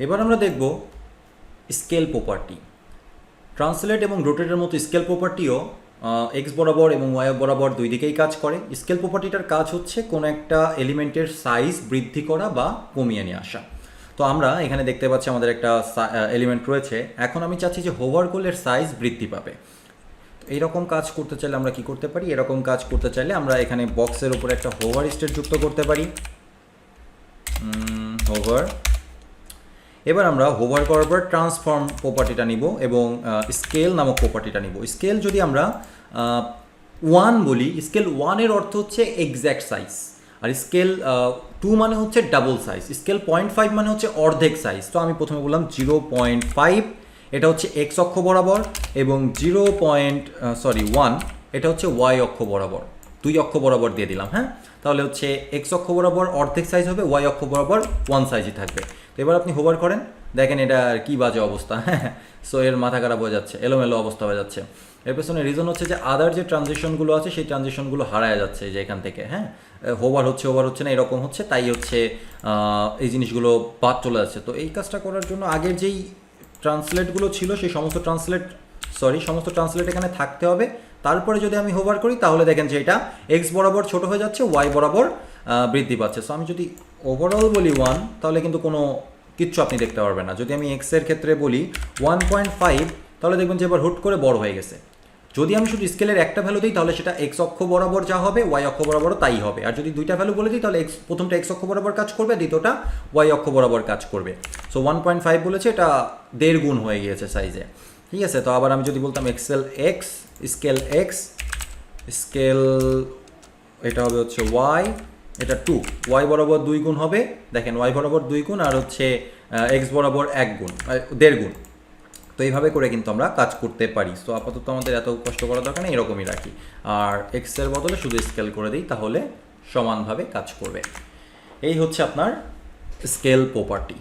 এবার আমরা দেখব স্কেল প্রপার্টি। ট্রান্সলেট এবং রোটেটের মতো স্কেল প্রপার্টিও এক্স বরাবর এবং ওয়াই বরাবর দুই দিকেই কাজ করে। স্কেল প্রপার্টিটার কাজ হচ্ছে কোনো একটা এলিমেন্টের সাইজ বৃদ্ধি করা বা কমিয়ে নিয়ে আসা। তো আমরা এখানে দেখতে পাচ্ছি আমাদের একটা এলিমেন্ট রয়েছে, এখন আমি চাচ্ছি যে হোভার করলে এর সাইজ বৃদ্ধি পাবে। এইরকম কাজ করতে চাইলে আমরা কি করতে পারি, এরকম কাজ করতে চাইলে আমরা এখানে বক্সের উপরে একটা হোভার স্টেট যুক্ত করতে পারি, হোভার। এবার আমরা হোভার করার পর ট্রান্সফর্ম প্রপার্টিটা নিব এবং স্কেল নামক প্রপার্টিটা নিব। স্কেল যদি আমরা 1 বলি, স্কেল 1-এর অর্থ হচ্ছে এক্স্যাক্ট সাইজ, আর স্কেল 2 মানে হচ্ছে ডাবল সাইজ, স্কেল 0.5 মানে হচ্ছে অর্ধেক সাইজ। তো আমি প্রথমে বললাম 0.5, এটা হচ্ছে এক্স অক্ষ বরাবর, এবং 1 এটা হচ্ছে ওয়াই অক্ষ বরাবর, 2 অক্ষ বরাবর দিয়ে দিলাম। হ্যাঁ, তাহলে হচ্ছে এক্স অক্ষ বরাবর অর্ধেক সাইজ হবে, ওয়াই অক্ষ বরাবর 1 সাইজই থাকবে। তো এবার আপনি হোভার করেন, দেখেন এটা কি বাজে অবস্থা। হ্যাঁ, সো এর মাথা খারাপ হয়ে যাচ্ছে, এলোমেলো অবস্থা হয়ে যাচ্ছে। এর পেছনে রিজন হচ্ছে যে আদার যে ট্রানজিশনগুলো আছে সেই ট্রানজিশনগুলো হারায় যাচ্ছে যে এখান থেকে। হ্যাঁ, হোভার হচ্ছে না, এরকম হচ্ছে, তাই হচ্ছে এই জিনিসগুলো বাদ চলে যাচ্ছে। তো এই কাজটা করার জন্য আগের যেই ট্রান্সলেটগুলো ছিল সেই সমস্ত ট্রান্সলেট এখানে থাকতে হবে। তারপরে যদি আমি হোভার করি তাহলে দেখেন যে এটা এক্স বরাবর ছোট হয়ে যাচ্ছে, ওয়াই বরাবর বৃদ্ধি পাচ্ছে। সো আমি যদি ওভারঅল বলি 1, তাহলে কিন্তু কোনো কিচ্ছু আপনি দেখতে পারবেন না। যদি আমি এক্সের ক্ষেত্রে বলি 1.5, তাহলে দেখবেন যে এবার হুট করে বড় হয়ে গেছে। যদি আমি শুধু স্কেলের একটা ভ্যালু দিই তাহলে সেটা এক্স অক্ষ বরাবর যা হবে ওয়াই অক্ষ বরাবরও তাই হবে। আর যদি দুইটা ভ্যালু বলে দিই তাহলে প্রথমটা এক্স অক্ষ বরাবর কাজ করবে, দ্বিতীয়টা ওয়াই অক্ষ বরাবর কাজ করবে। সো 1.5 বলেছে, এটা 1.5 গুণ হয়ে গিয়েছে সাইজে। ঠিক আছে, তো আবার আমি যদি বলতাম স্কেল এটা হবে হচ্ছে ওয়াই, এটা 2, ওয়াই বরাবর 2 গুণ হবে, দেখেন ওয়াই বরাবর 2 গুণ, আর হচ্ছে এক্স বরাবর 1 গুণ, 1.5 গুণ। তো এইভাবে করে কিন্তু আমরা কাজ করতে পারি। তো আপাতত আমাদের এত কষ্ট করার দরকার নেই, এরকমই রাখি। আর এক্সের বদলে শুধু স্কেল করে দিই, তাহলে সমানভাবে কাজ করবে। এই হচ্ছে আপনার স্কেল প্রপার্টি।